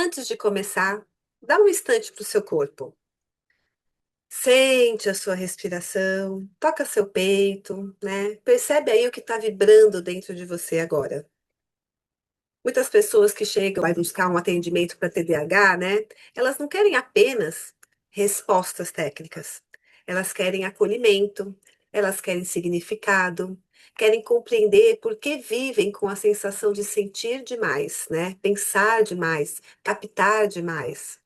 Antes de começar, dá um instante para o seu corpo. Sente a sua respiração, toca seu peito, né? Percebe aí o que está vibrando dentro de você agora. Muitas pessoas que chegam a buscar um atendimento para TDAH, né? Elas não querem apenas respostas técnicas. Elas querem acolhimento, elas querem significado, querem compreender por que vivem com a sensação de sentir demais, né? Pensar demais, captar demais.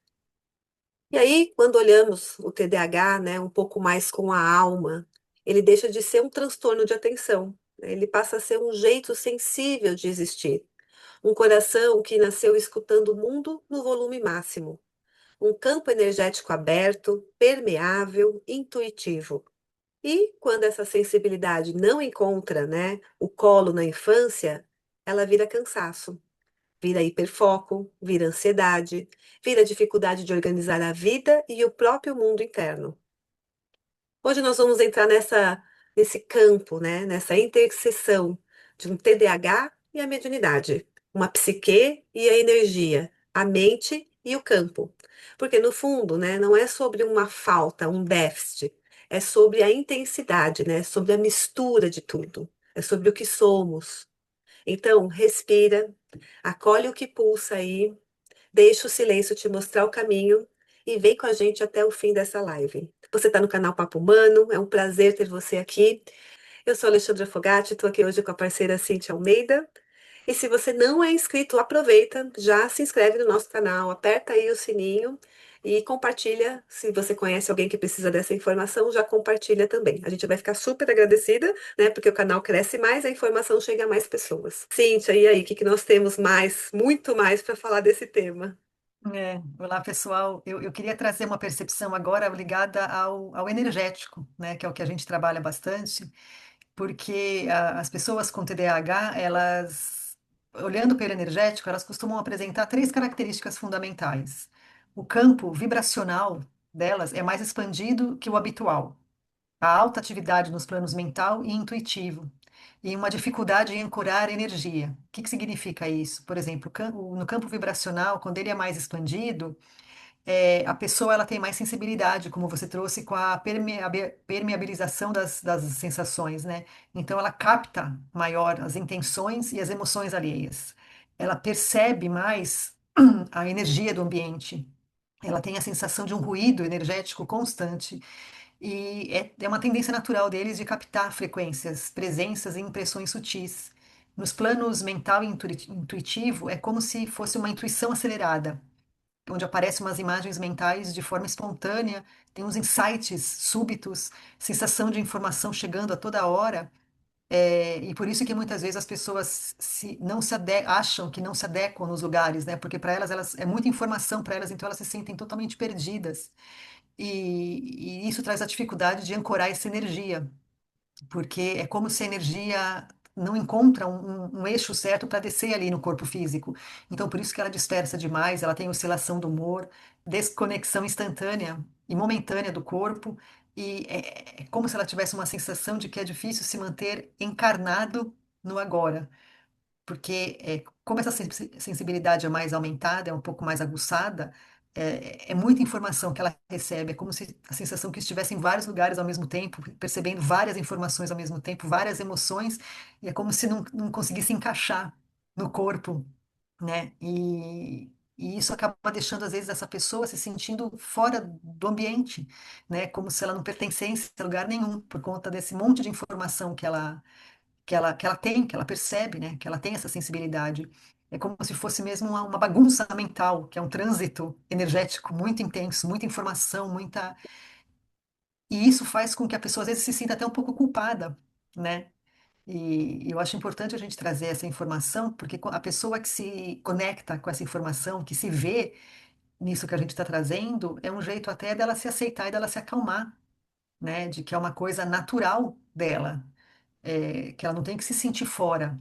E aí, quando olhamos o TDAH, né, um pouco mais com a alma, ele deixa de ser um transtorno de atenção, né? Ele passa a ser um jeito sensível de existir. Um coração que nasceu escutando o mundo no volume máximo. Um campo energético aberto, permeável, intuitivo. E quando essa sensibilidade não encontra, né, o colo na infância, ela vira cansaço, vira hiperfoco, vira ansiedade, vira dificuldade de organizar a vida e o próprio mundo interno. Hoje nós vamos entrar nesse campo, né, nessa interseção de um TDAH e a mediunidade, uma psique e a energia, a mente e o campo. Porque no fundo, né, não é sobre uma falta, um déficit, é sobre a intensidade, né, sobre a mistura de tudo, é sobre o que somos. Então, respira, acolhe o que pulsa aí, deixa o silêncio te mostrar o caminho e vem com a gente até o fim dessa live. Você está no canal Papo Humano, é um prazer ter você aqui. Eu sou Alexandra Fogatti, estou aqui hoje com a parceira Cíntia Almeida. E se você não é inscrito, aproveita, já se inscreve no nosso canal, aperta aí o sininho e compartilha. Se você conhece alguém que precisa dessa informação, já compartilha também. A gente vai ficar super agradecida, né? Porque o canal cresce mais, a informação chega a mais pessoas. Cíntia, e aí, o que que nós temos mais, muito mais para falar desse tema? Olá, pessoal. Eu queria trazer uma percepção agora ligada ao energético, né, que é o que a gente trabalha bastante, porque as pessoas com TDAH, olhando pelo energético, elas costumam apresentar três características fundamentais. O campo vibracional delas é mais expandido que o habitual. A alta atividade nos planos mental e intuitivo, e uma dificuldade em ancorar energia. O que que significa isso? Por exemplo, no campo vibracional, quando ele é mais expandido, a pessoa ela tem mais sensibilidade, como você trouxe, com a permeabilização das sensações, né? Então, ela capta maior as intenções e as emoções alheias. Ela percebe mais a energia do ambiente. Ela tem a sensação de um ruído energético constante. E é uma tendência natural deles de captar frequências, presenças e impressões sutis. Nos planos mental e intuitivo, é como se fosse uma intuição acelerada, onde aparecem umas imagens mentais de forma espontânea, tem uns insights súbitos, sensação de informação chegando a toda hora. E por isso que muitas vezes as pessoas não acham que não se adequam nos lugares, né? Porque para elas é muita informação para elas, então elas se sentem totalmente perdidas. E isso traz a dificuldade de ancorar essa energia, porque é como se a energia não encontra um eixo certo para descer ali no corpo físico. Então, por isso que ela dispersa demais, ela tem oscilação do humor, desconexão instantânea e momentânea do corpo, e é como se ela tivesse uma sensação de que é difícil se manter encarnado no agora, porque como essa sensibilidade é mais aumentada, é um pouco mais aguçada, é muita informação que ela recebe, é como se a sensação que estivesse em vários lugares ao mesmo tempo, percebendo várias informações ao mesmo tempo, várias emoções, e é como se não conseguisse encaixar no corpo, né? E isso acaba deixando, às vezes, essa pessoa se sentindo fora do ambiente, né? Como se ela não pertencesse a lugar nenhum, por conta desse monte de informação que ela tem, que ela percebe, né? Que ela tem essa sensibilidade. É como se fosse mesmo uma bagunça mental, que é um trânsito energético muito intenso, muita informação, muita. E isso faz com que a pessoa às vezes se sinta até um pouco culpada, né? E eu acho importante a gente trazer essa informação, porque a pessoa que se conecta com essa informação, que se vê nisso que a gente está trazendo, é um jeito até dela se aceitar e dela se acalmar, né? De que é uma coisa natural dela, que ela não tem que se sentir fora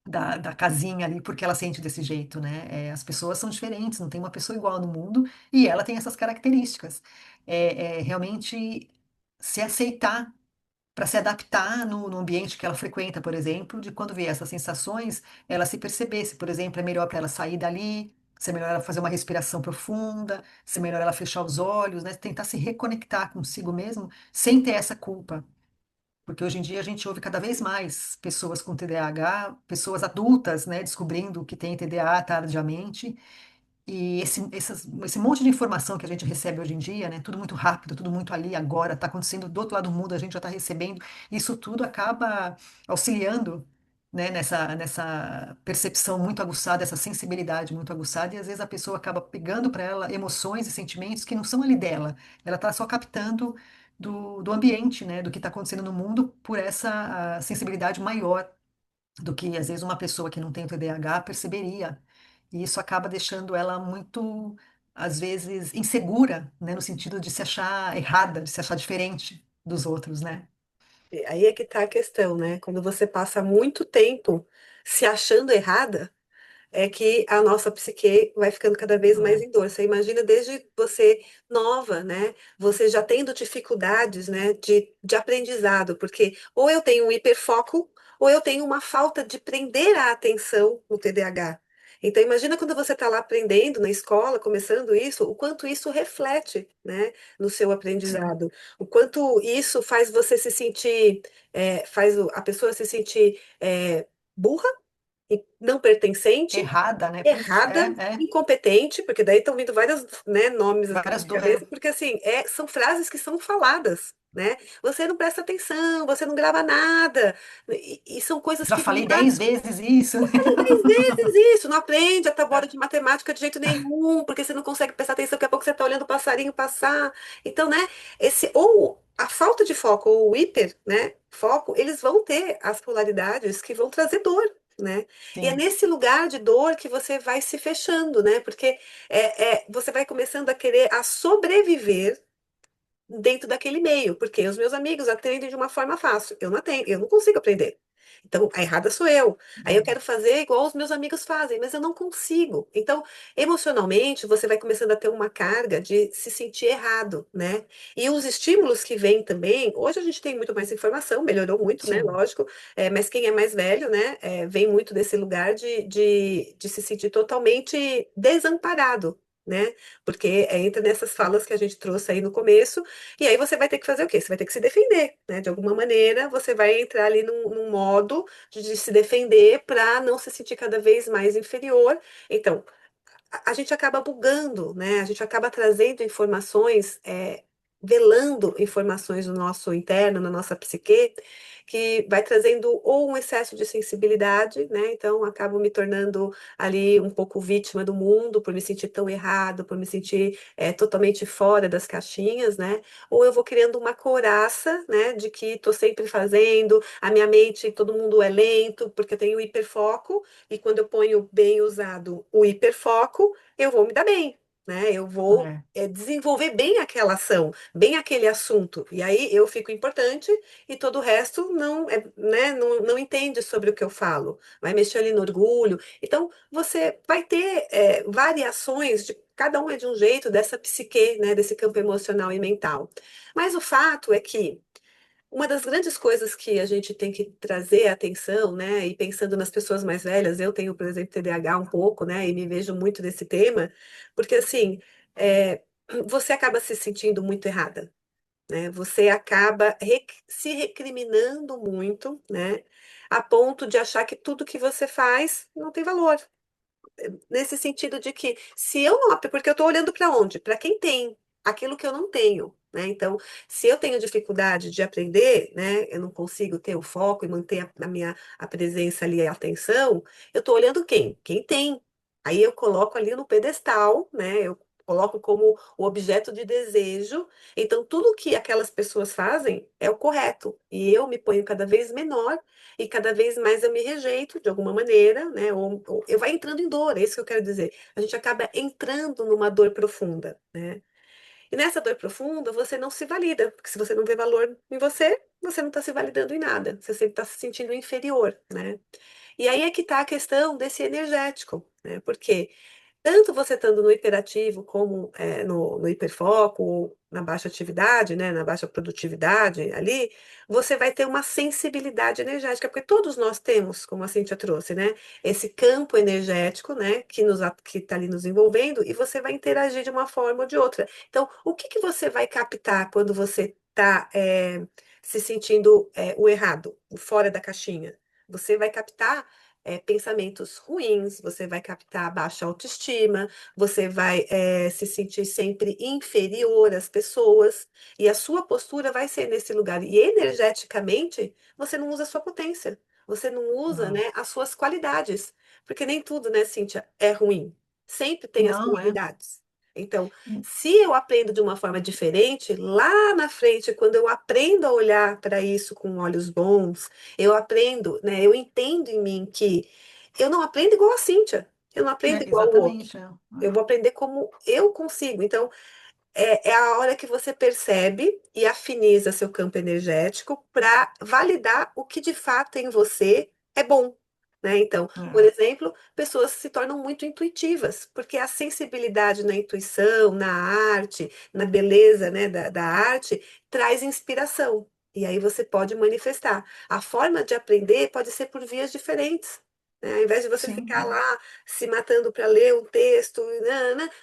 da casinha ali porque ela sente desse jeito, né? As pessoas são diferentes, não tem uma pessoa igual no mundo e ela tem essas características. Realmente se aceitar para se adaptar no ambiente que ela frequenta, por exemplo, de quando vê essas sensações, ela se perceber se, por exemplo, é melhor para ela sair dali, se é melhor ela fazer uma respiração profunda, se é melhor ela fechar os olhos, né? Tentar se reconectar consigo mesmo sem ter essa culpa. Porque hoje em dia a gente ouve cada vez mais pessoas com TDAH, pessoas adultas, né, descobrindo que tem TDAH tardiamente. E esse monte de informação que a gente recebe hoje em dia, né, tudo muito rápido, tudo muito ali, agora, está acontecendo do outro lado do mundo, a gente já está recebendo, isso tudo acaba auxiliando, né, nessa percepção muito aguçada, essa sensibilidade muito aguçada, e às vezes a pessoa acaba pegando para ela emoções e sentimentos que não são ali dela, ela está só captando do ambiente, né, do que está acontecendo no mundo por essa sensibilidade maior do que às vezes uma pessoa que não tem o TDAH perceberia. E isso acaba deixando ela muito, às vezes, insegura, né, no sentido de se achar errada, de se achar diferente dos outros, né? E aí é que está a questão, né? Quando você passa muito tempo se achando errada, é que a nossa psique vai ficando cada vez mais É, em dor. Você imagina desde você nova, né? Você já tendo dificuldades, né, de aprendizado, porque ou eu tenho um hiperfoco, ou eu tenho uma falta de prender a atenção no TDAH. Então, imagina quando você está lá aprendendo na escola, começando isso, o quanto isso reflete, né, no seu sim. aprendizado, o quanto isso faz você se sentir, faz a pessoa se sentir burra e não pertencente, Errada, né? Putz, errada, é. incompetente, porque daí estão vindo vários, né, nomes assim na Várias minha do... cabeça, porque assim, são frases que são faladas, né? Você não presta atenção, você não grava nada, e são coisas Já que falei 10 vezes isso. falei 10 vezes isso, não aprende a tabuada de matemática de jeito nenhum, porque você não consegue prestar atenção, daqui a pouco você está olhando o passarinho passar. Então, né, ou a falta de foco, ou o hiper, né, foco, eles vão ter as polaridades que vão trazer dor, né? E é Sim, nesse lugar de dor que você vai se fechando, né? Porque você vai começando a querer a sobreviver dentro daquele meio, porque os meus amigos aprendem de uma forma fácil. Eu não tenho, eu não consigo aprender. Então, a errada sou eu. Aí eu quero fazer igual os meus amigos fazem, mas eu não consigo. Então, emocionalmente, você vai começando a ter uma carga de se sentir errado, né? E os estímulos que vêm também, hoje a gente tem muito mais informação, melhorou muito, né? sim, Lógico, mas quem é mais velho, né, vem muito desse lugar de se sentir totalmente desamparado. Né? Porque entra nessas falas que a gente trouxe aí no começo, e aí você vai ter que fazer o quê? Você vai ter que se defender, né? De alguma maneira, você vai entrar ali num modo de se defender para não se sentir cada vez mais inferior. Então, a gente acaba bugando, né? A gente acaba trazendo informações, velando informações no nosso interno, na nossa psique, que vai trazendo ou um excesso de sensibilidade, né? Então, acabo me tornando ali um pouco vítima do mundo, por me sentir tão errado, por me sentir totalmente fora das caixinhas, né? Ou eu vou criando uma couraça, né? De que estou sempre fazendo, a minha mente, todo mundo é lento, porque eu tenho hiperfoco, e quando eu ponho bem usado o hiperfoco, eu vou me dar bem, né? Eu vou é, desenvolver bem aquela ação, bem aquele assunto. E aí eu fico importante e todo o resto não, né, não entende sobre o que eu falo. Vai mexer ali no orgulho. Então, você vai ter variações de cada um é de um jeito dessa psique, né, desse campo emocional e mental. Mas o fato é que uma das grandes coisas que a gente tem que trazer atenção, né, e pensando nas pessoas mais velhas, eu tenho, por exemplo, TDAH um pouco, né, e me vejo muito nesse tema, porque assim, é, você acaba se sentindo muito errada, né, você acaba se recriminando muito, né, a ponto de achar que tudo que você faz não tem valor, nesse sentido de que se eu não, porque eu estou olhando para onde? Para quem tem aquilo que eu não tenho, né? Então, se eu tenho dificuldade de aprender, né, eu não consigo ter o foco e manter a minha a presença ali, a atenção, eu estou olhando quem? Quem tem. Aí eu coloco ali no pedestal, né? Eu coloco como o objeto de desejo. Então, tudo que aquelas pessoas fazem é o correto. E eu me ponho cada vez menor e cada vez mais eu me rejeito de alguma maneira, né? Ou eu vai entrando em dor, é isso que eu quero dizer. A gente acaba entrando numa dor profunda, né? E nessa dor profunda, você não se valida, porque se você não vê valor em você, você não está se validando em nada, você sempre está se sentindo inferior, né? E aí é que está a questão desse energético, né? Porque tanto você estando no hiperativo como no hiperfoco, ou na baixa atividade, né, na baixa produtividade ali, você vai ter uma sensibilidade energética, porque todos nós temos, como a Cíntia trouxe, né, esse campo energético, né, que está ali nos envolvendo, e você vai interagir de uma forma ou de outra. Então, o que que você vai captar quando você está se sentindo o errado, o fora da caixinha? Você vai captar pensamentos ruins, você vai captar baixa autoestima, você vai se sentir sempre inferior às pessoas, e a sua postura vai ser nesse lugar. E energeticamente, você não usa a sua potência, você não usa, Não, né, as suas qualidades, porque nem tudo, né, Cíntia, é ruim. Sempre tem as não é. polaridades. Então, se eu aprendo de uma forma diferente, lá na frente, quando eu aprendo a olhar para isso com olhos bons, eu aprendo, né? Eu entendo em mim que eu não aprendo igual a Cíntia, eu não aprendo igual o outro. Exatamente. Eu vou aprender como eu consigo. Então, é a hora que você percebe e afiniza seu campo energético para validar o que de fato em você é bom. Né? Então, por É, exemplo, pessoas se tornam muito intuitivas, porque a sensibilidade na intuição, na arte, na beleza, né, da arte, traz inspiração. E aí você pode manifestar. A forma de aprender pode ser por vias diferentes. Né? Ao invés de você sim, ficar lá se matando para ler um texto,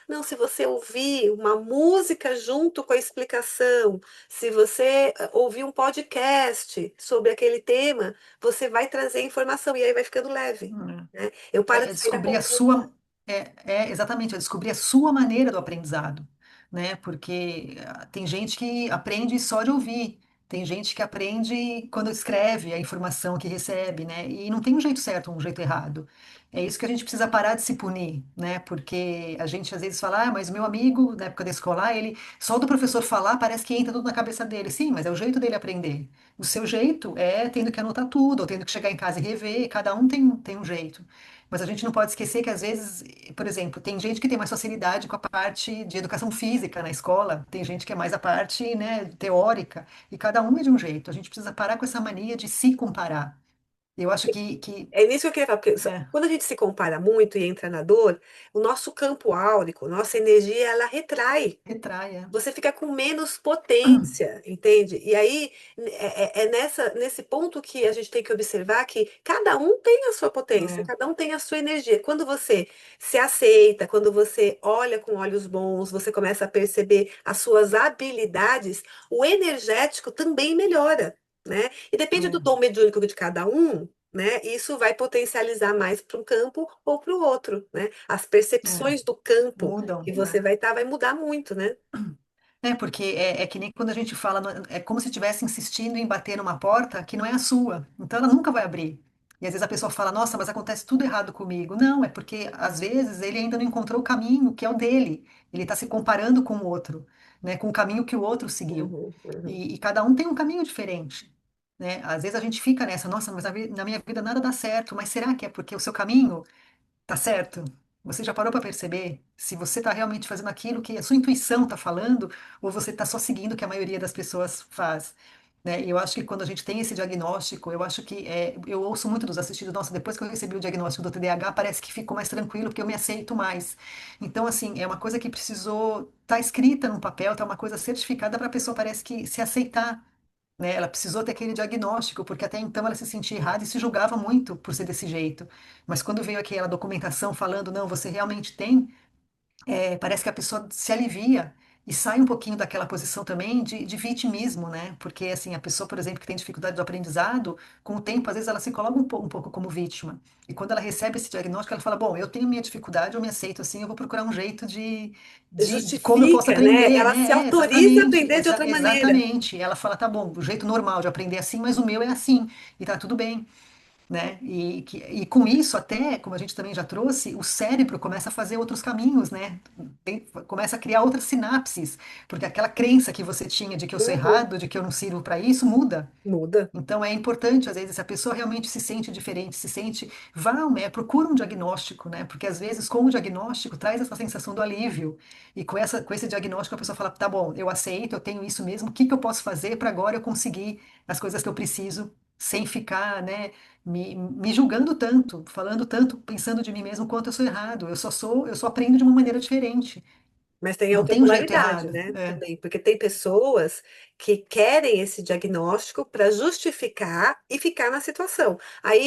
não, se você ouvir uma música junto com a explicação, se você ouvir um podcast sobre aquele tema, você vai trazer informação e aí vai ficando leve, né? Eu paro é de sair da descobrir a consulta. sua, exatamente, é descobrir a sua maneira do aprendizado, né? Porque tem gente que aprende só de ouvir, tem gente que aprende quando escreve a informação que recebe, né? E não tem um jeito certo, um jeito errado. É isso que a gente precisa parar de se punir, né? Porque a gente às vezes fala, ah, mas o meu amigo, na época da escolar, ele só do professor falar parece que entra tudo na cabeça dele. Sim, mas é o jeito dele aprender. O seu jeito é tendo que anotar tudo, ou tendo que chegar em casa e rever, cada um tem um jeito. Mas a gente não pode esquecer que, às vezes, por exemplo, tem gente que tem mais facilidade com a parte de educação física na escola, tem gente que é mais a parte, né, teórica, e cada um é de um jeito. A gente precisa parar com essa mania de se comparar. Eu acho que É nisso que eu queria falar, porque é, quando a gente se compara muito e entra na dor, o nosso campo áurico, nossa energia, ela retrai. retraia. Você fica com menos potência, entende? E aí nesse ponto que a gente tem que observar que cada um tem a sua potência, É, cada um tem a sua energia. Quando você se aceita, quando você olha com olhos bons, você começa a perceber as suas habilidades, o energético também melhora, né? E depende do é, dom mediúnico de cada um. Né? Isso vai potencializar mais para um campo ou para o outro, né? As é, percepções do campo mudam, que você né? vai estar vai mudar muito, né? É, porque é que nem quando a gente fala, é como se estivesse insistindo em bater numa porta que não é a sua, então ela nunca vai abrir. E às vezes a pessoa fala, nossa, mas acontece tudo errado comigo. Não, é porque às vezes ele ainda não encontrou o caminho que é o dele. Ele está se comparando com o outro, né, com o caminho que o outro seguiu. Uhum, uhum. E cada um tem um caminho diferente, né? Às vezes a gente fica nessa, nossa, mas na minha vida nada dá certo, mas será que é porque o seu caminho tá certo? Você já parou para perceber se você está realmente fazendo aquilo que a sua intuição está falando ou você está só seguindo o que a maioria das pessoas faz? Né? E eu acho que quando a gente tem esse diagnóstico, eu acho que eu ouço muito dos assistidos, nossa, depois que eu recebi o diagnóstico do TDAH, parece que ficou mais tranquilo porque eu me aceito mais. Então, assim, é uma coisa que precisou estar escrita num papel, tá uma coisa certificada para a pessoa parece que se aceitar, né? Ela precisou ter aquele diagnóstico, porque até então ela se sentia errada e se julgava muito por ser desse jeito. Mas quando veio aquela documentação falando, não, você realmente tem, parece que a pessoa se alivia e sai um pouquinho daquela posição também de vitimismo, né? Porque, assim, a pessoa, por exemplo, que tem dificuldade do aprendizado, com o tempo, às vezes ela se coloca um pouco como vítima. E quando ela recebe esse diagnóstico, ela fala, bom, eu tenho minha dificuldade, eu me aceito assim, eu vou procurar um jeito de como eu posso Justifica, né? aprender, Ela se né? autoriza a Exatamente, aprender de outra maneira. exatamente. Ela fala, tá bom, o jeito normal de aprender é assim, mas o meu é assim, e tá tudo bem, né? E com isso, até, como a gente também já trouxe, o cérebro começa a fazer outros caminhos, né? Começa a criar outras sinapses, porque aquela crença que você tinha de que eu sou Uhum. errado, de que eu não sirvo para isso, muda. Muda. Então é importante, às vezes, se a pessoa realmente se sente diferente, se sente, vá ao médico, procura um diagnóstico, né? Porque às vezes com o diagnóstico traz essa sensação do alívio. E com esse diagnóstico a pessoa fala, tá bom, eu aceito, eu tenho isso mesmo, o que que eu posso fazer para agora eu conseguir as coisas que eu preciso sem ficar, né, me julgando tanto, falando tanto, pensando de mim mesmo quanto eu sou errado. Eu só aprendo de uma maneira diferente. Mas tem a Não outra tem um jeito polaridade, errado. né? É. Também, porque tem pessoas que querem esse diagnóstico para justificar e ficar na situação.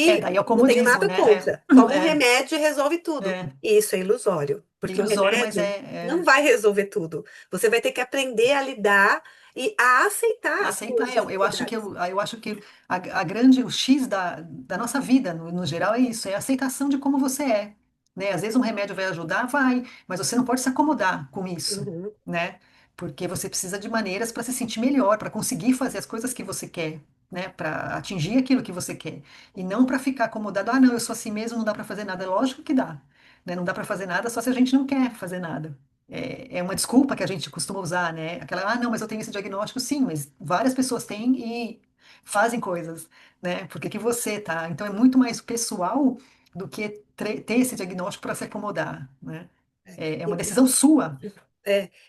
É, Aí daí é o não tenho comodismo, nada né? contra. Toma um É, remédio e resolve tudo. é, E isso é ilusório, é porque o ilusório, mas remédio não vai resolver tudo. Você vai ter que aprender a lidar e a aceitar as aceitar. suas Eu acho que dificuldades. eu acho que a grande, o X da nossa vida, no geral, é isso, é a aceitação de como você é, né? Às vezes um remédio vai ajudar, vai, mas você não pode se acomodar com isso, Uhum. né? Porque você precisa de maneiras para se sentir melhor, para conseguir fazer as coisas que você quer, né? Para atingir aquilo que você quer. E não para ficar acomodado, ah, não, eu sou assim mesmo, não dá para fazer nada. É lógico que dá, né? Não dá para fazer nada só se a gente não quer fazer nada. É uma desculpa que a gente costuma usar, né? Aquela, ah, não, mas eu tenho esse diagnóstico, sim, mas várias pessoas têm e fazem coisas, né? Por que que você tá? Então é muito mais pessoal do que ter esse diagnóstico para se acomodar, né? É uma decisão sua,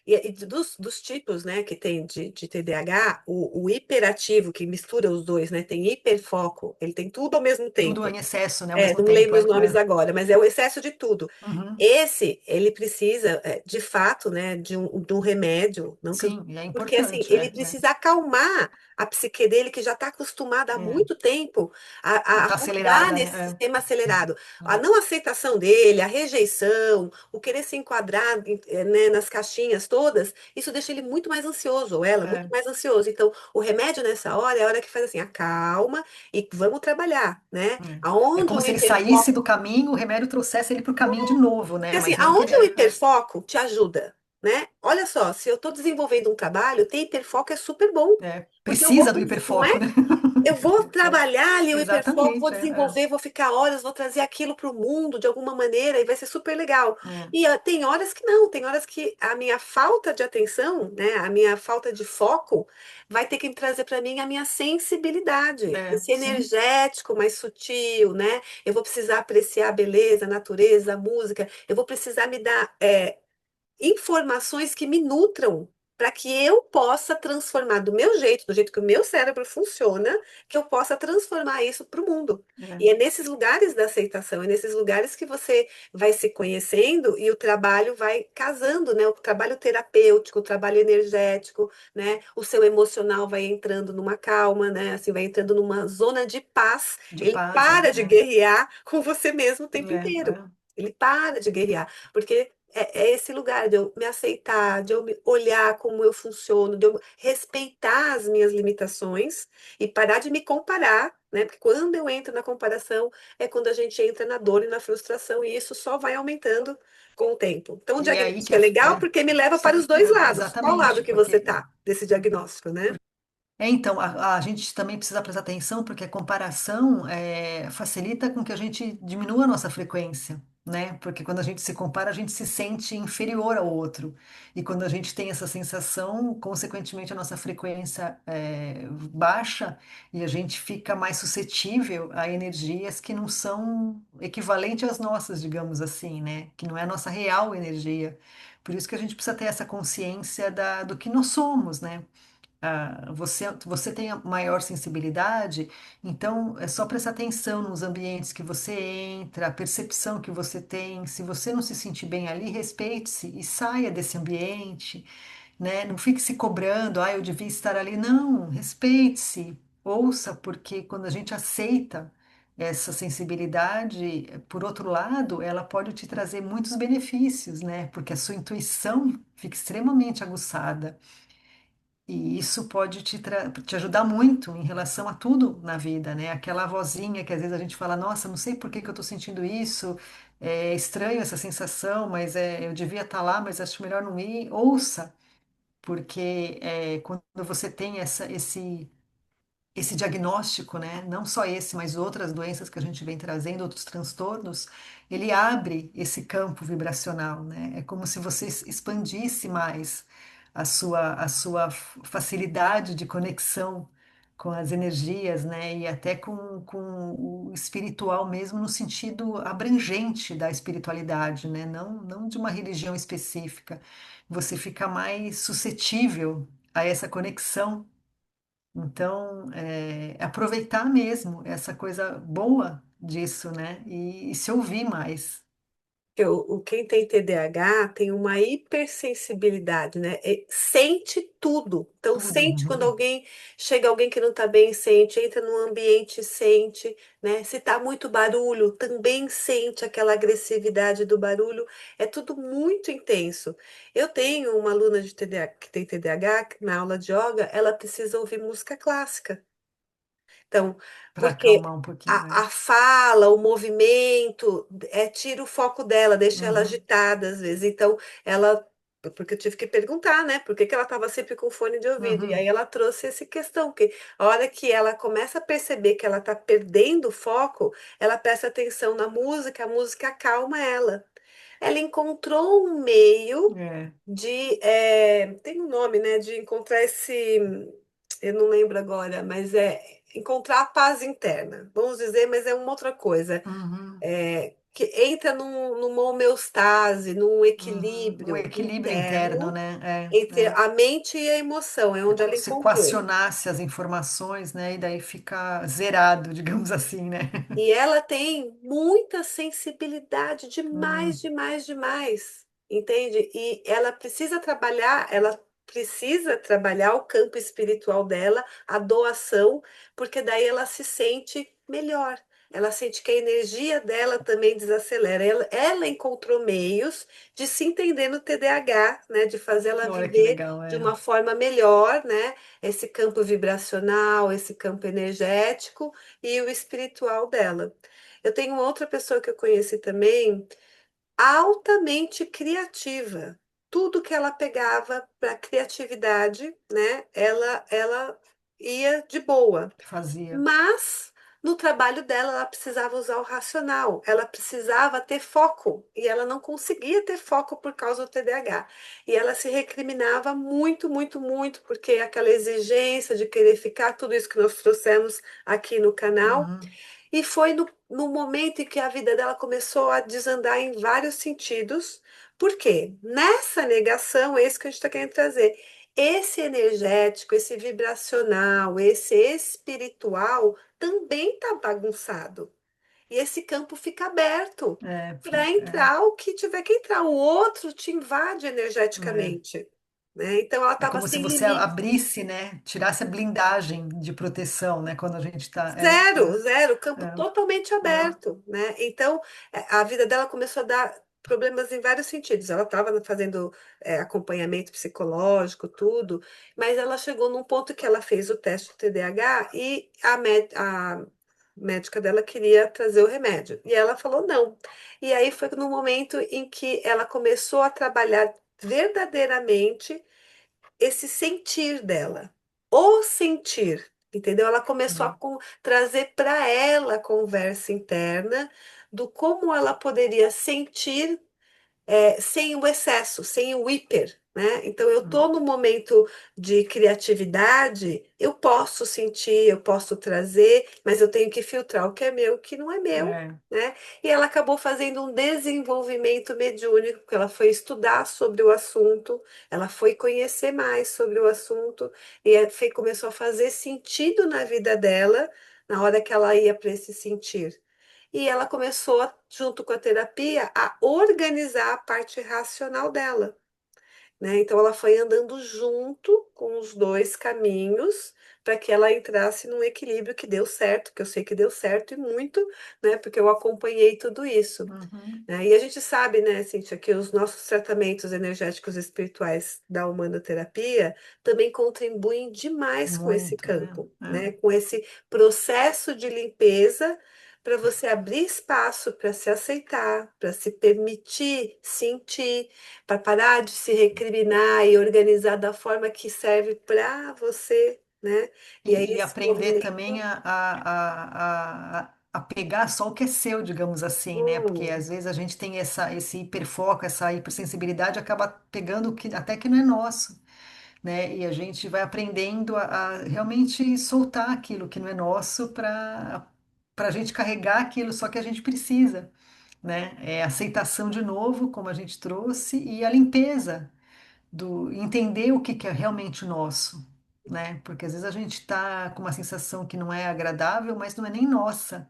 E dos tipos, né, que tem de TDAH, o hiperativo, que mistura os dois, né, tem hiperfoco, ele tem tudo ao mesmo tudo tempo. em excesso, né, ao mesmo Não tempo, lembro os nomes agora, mas é o excesso de tudo. Uhum. Esse, ele precisa, de fato, né, de um remédio, não que eu- Sim, é porque assim, importante, ele precisa acalmar a psique dele, que já está acostumada há é. muito tempo a Tá rodar acelerada, nesse né? sistema acelerado. A É, não aceitação dele, a rejeição, o querer se enquadrar, né, nas caixinhas todas, isso deixa ele muito mais ansioso, ou ela, muito é, mais ansioso. Então, o remédio nessa hora é a hora que faz assim, acalma e vamos trabalhar, né? é Aonde como o se ele saísse hiperfoco. do caminho, o remédio trouxesse ele para o caminho de novo, Porque né? assim, Mas não que ele. aonde o hiperfoco te ajuda, né? Olha só, se eu estou desenvolvendo um trabalho, ter hiperfoco é super bom. Porque eu vou, Precisa do não hiperfoco, é? né? Eu vou É, trabalhar ali o hiperfoco, vou exatamente, desenvolver, vou ficar horas, vou trazer aquilo para o mundo de alguma maneira e vai ser super legal. é, E tem horas que não, tem horas que a minha falta de atenção, né, a minha falta de foco vai ter que trazer para mim a minha sensibilidade, esse sim, energético mais sutil, né? Eu vou precisar apreciar a beleza, a natureza, a música, eu vou precisar me dar informações que me nutram para que eu possa transformar do meu jeito, do jeito que o meu cérebro funciona, que eu possa transformar isso para o mundo. E é, é nesses lugares da aceitação, é nesses lugares que você vai se conhecendo e o trabalho vai casando, né? O trabalho terapêutico, o trabalho energético, né? O seu emocional vai entrando numa calma, né? Assim, vai entrando numa zona de paz. de Ele paz, para de guerrear com você mesmo o tempo inteiro. é. Ele para de guerrear, porque é esse lugar de eu me aceitar, de eu me olhar como eu funciono, de eu respeitar as minhas limitações e parar de me comparar, né? Porque quando eu entro na comparação, é quando a gente entra na dor e na frustração, e isso só vai aumentando com o tempo. Então, o E é aí que diagnóstico é legal porque me leva para os sim, dois lados. Qual lado exatamente, que você porque tá desse diagnóstico, né? então, a gente também precisa prestar atenção porque a comparação facilita com que a gente diminua a nossa frequência, né? Porque quando a gente se compara, a gente se sente inferior ao outro. E quando a gente tem essa sensação, consequentemente, a nossa frequência baixa e a gente fica mais suscetível a energias que não são equivalentes às nossas, digamos assim, né? Que não é a nossa real energia. Por isso que a gente precisa ter essa consciência do que nós somos, né? Você tem a maior sensibilidade, então é só prestar atenção nos ambientes que você entra, a percepção que você tem. Se você não se sentir bem ali, respeite-se e saia desse ambiente, né? Não fique se cobrando, ah, eu devia estar ali. Não, respeite-se, ouça, porque quando a gente aceita essa sensibilidade, por outro lado, ela pode te trazer muitos benefícios, né? Porque a sua intuição fica extremamente aguçada. E isso pode te ajudar muito em relação a tudo na vida, né? Aquela vozinha que às vezes a gente fala, nossa, não sei por que que eu estou sentindo isso, é estranho essa sensação, mas eu devia estar lá, mas acho melhor não ir. Ouça, porque quando você tem esse diagnóstico, né? Não só esse, mas outras doenças que a gente vem trazendo, outros transtornos, ele abre esse campo vibracional, né? É como se você expandisse mais a sua facilidade de conexão com as energias, né? E até com o espiritual mesmo, no sentido abrangente da espiritualidade, né? Não de uma religião específica. Você fica mais suscetível a essa conexão, Então, aproveitar mesmo essa coisa boa disso, né? E se ouvir mais. Quem tem TDAH tem uma hipersensibilidade, né? Sente tudo. Então, Tudo. sente quando alguém que não está bem, sente, entra num ambiente, sente, né? Se tá muito barulho, também sente aquela agressividade do barulho. É tudo muito intenso. Eu tenho uma aluna de TDAH, que tem TDAH, que na aula de yoga, ela precisa ouvir música clássica. Então, Para porque acalmar um pouquinho, né? a fala, o movimento, tira o foco dela, deixa ela Uhum, agitada às vezes. Então, ela. Porque eu tive que perguntar, né? Por que que ela estava sempre com fone de ouvido? E aí uhum. ela trouxe essa questão, que a hora que ela começa a perceber que ela está perdendo o foco, ela presta atenção na música, a música acalma ela. Ela encontrou um meio É. tem um nome, né, de encontrar eu não lembro agora, mas é encontrar a paz interna, vamos dizer, mas é uma outra coisa, Uhum, que entra numa homeostase, num uhum. O equilíbrio equilíbrio interno, interno né? entre a mente e a emoção, é É onde ela como se encontrou. equacionasse as informações, né? E daí fica zerado, digamos assim, né? E ela tem muita sensibilidade, demais, Hum, demais, demais, entende? E ela precisa trabalhar o campo espiritual dela, a doação, porque daí ela se sente melhor. Ela sente que a energia dela também desacelera. Ela encontrou meios de se entender no TDAH, né? De fazer ela olha que viver legal, de é. uma forma melhor, né? Esse campo vibracional, esse campo energético e o espiritual dela. Eu tenho outra pessoa que eu conheci também, altamente criativa. Tudo que ela pegava para criatividade, né? Ela ia de boa. Fazia. Mas no trabalho dela, ela precisava usar o racional, ela precisava ter foco e ela não conseguia ter foco por causa do TDAH. E ela se recriminava muito, muito, muito, porque aquela exigência de querer ficar, tudo isso que nós trouxemos aqui no canal. Uhum, E foi no momento em que a vida dela começou a desandar em vários sentidos. Por quê? Nessa negação, é isso que a gente está querendo trazer. Esse energético, esse vibracional, esse espiritual também está bagunçado. E esse campo fica aberto para fica. entrar o que tiver que entrar. O outro te invade É. energeticamente, né? Então ela É estava como se sem você limite. abrisse, né? Tirasse a blindagem de proteção, né? Quando a gente está. Zero, zero, campo É, totalmente é. aberto, né? Então, a vida dela começou a dar problemas em vários sentidos. Ela estava fazendo acompanhamento psicológico, tudo, mas ela chegou num ponto que ela fez o teste do TDAH e a médica dela queria trazer o remédio. E ela falou não. E aí foi no momento em que ela começou a trabalhar verdadeiramente esse sentir dela, o sentir, entendeu? Ela começou a Hum, trazer para ela a conversa interna do como ela poderia sentir sem o excesso, sem o hiper, né? Então, eu estou hum. no momento de criatividade, eu posso sentir, eu posso trazer, mas eu tenho que filtrar o que é meu, o que não é meu, É. né? E ela acabou fazendo um desenvolvimento mediúnico, porque ela foi estudar sobre o assunto, ela foi conhecer mais sobre o assunto, e começou a fazer sentido na vida dela, na hora que ela ia para esse sentir. E ela começou, junto com a terapia, a organizar a parte racional dela, né? Então ela foi andando junto com os dois caminhos para que ela entrasse num equilíbrio que deu certo, que eu sei que deu certo e muito, né? Porque eu acompanhei tudo isso, Uhum. né? E a gente sabe, né, Cíntia, que os nossos tratamentos energéticos e espirituais da humanoterapia também contribuem demais com esse Muito, é. campo, né? Com esse processo de limpeza para você abrir espaço para se aceitar, para se permitir sentir, para parar de se recriminar e organizar da forma que serve para você, né? E aí E esse aprender também movimento, a pegar só o que é seu, digamos assim, né? Porque hum, às vezes a gente tem esse hiperfoco, essa hipersensibilidade, acaba pegando o que até que não é nosso, né? E a gente vai aprendendo a realmente soltar aquilo que não é nosso para a gente carregar aquilo só que a gente precisa, né? É a aceitação de novo, como a gente trouxe, e a limpeza do entender o que que é realmente nosso. né? Porque às vezes a gente está com uma sensação que não é agradável, mas não é nem nossa.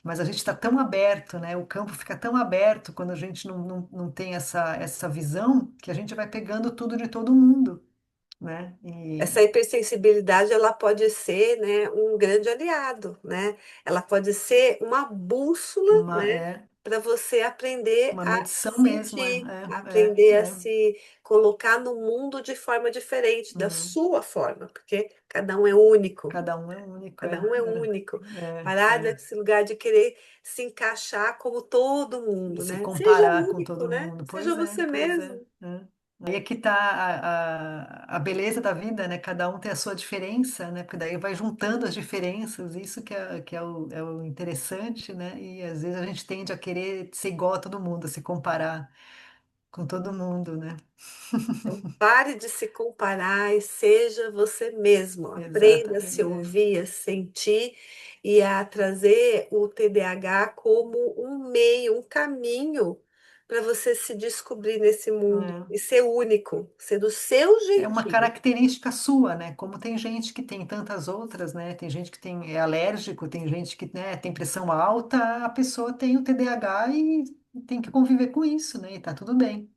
Mas a gente está tão aberto, né? O campo fica tão aberto quando a gente não tem essa visão que a gente vai pegando tudo de todo mundo, né? Essa hipersensibilidade, ela pode ser, né, um grande aliado, né? Ela pode ser uma bússola, né, É para você aprender uma a medição mesmo, sentir, aprender a se colocar no mundo de forma diferente, da Uhum. sua forma, porque cada um é único. Cada um é único, Cada um é único. Parar é. desse lugar de querer se encaixar como todo E mundo, se né? Seja comparar com único, todo né? mundo. Seja Pois é, você pois é. mesmo. É. Aí é que está a beleza da vida, né? Cada um tem a sua diferença, né? Porque daí vai juntando as diferenças, isso que é o interessante, né? E às vezes a gente tende a querer ser igual a todo mundo, se comparar com todo mundo, né? Então, pare de se comparar e seja você mesmo. Aprenda a se Exatamente. ouvir, a sentir e a trazer o TDAH como um meio, um caminho para você se descobrir nesse mundo e ser único, ser do seu É uma jeitinho. característica sua, né? Como tem gente que tem tantas outras, né? Tem gente que é alérgico, tem gente que, né, tem pressão alta, a pessoa tem o TDAH e tem que conviver com isso, né? E tá tudo bem.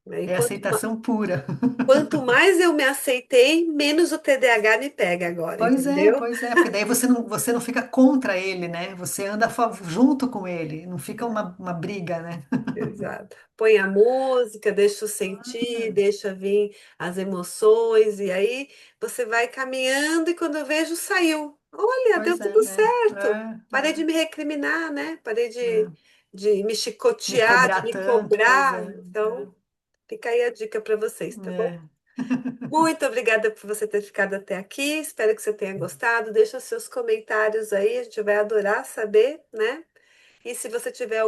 Né? E É aceitação pura. quanto mais eu me aceitei, menos o TDAH me pega agora, entendeu? Pois é, porque daí você não fica contra ele, né? Você anda junto com ele, não fica uma briga, né? Exato. Põe a música, deixa o sentir, deixa vir as emoções, e aí você vai caminhando e quando eu vejo, saiu. Olha, deu Pois tudo é, certo. Parei de me recriminar, né? Parei de me me chicotear, de cobrar me tanto, pois cobrar. é, Então, fica aí a dica para vocês, tá bom? é. Muito obrigada por você ter ficado até aqui. Espero que você tenha gostado. Deixa os seus comentários aí, a gente vai adorar saber, né? E se você tiver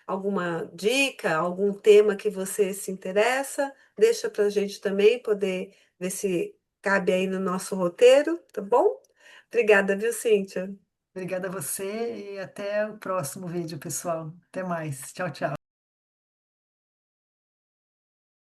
alguma dica, algum tema que você se interessa, deixa para a gente também poder ver se cabe aí no nosso roteiro, tá bom? Obrigada, viu, Cíntia? Obrigada a você e até o próximo vídeo, pessoal. Até mais. Tchau, tchau.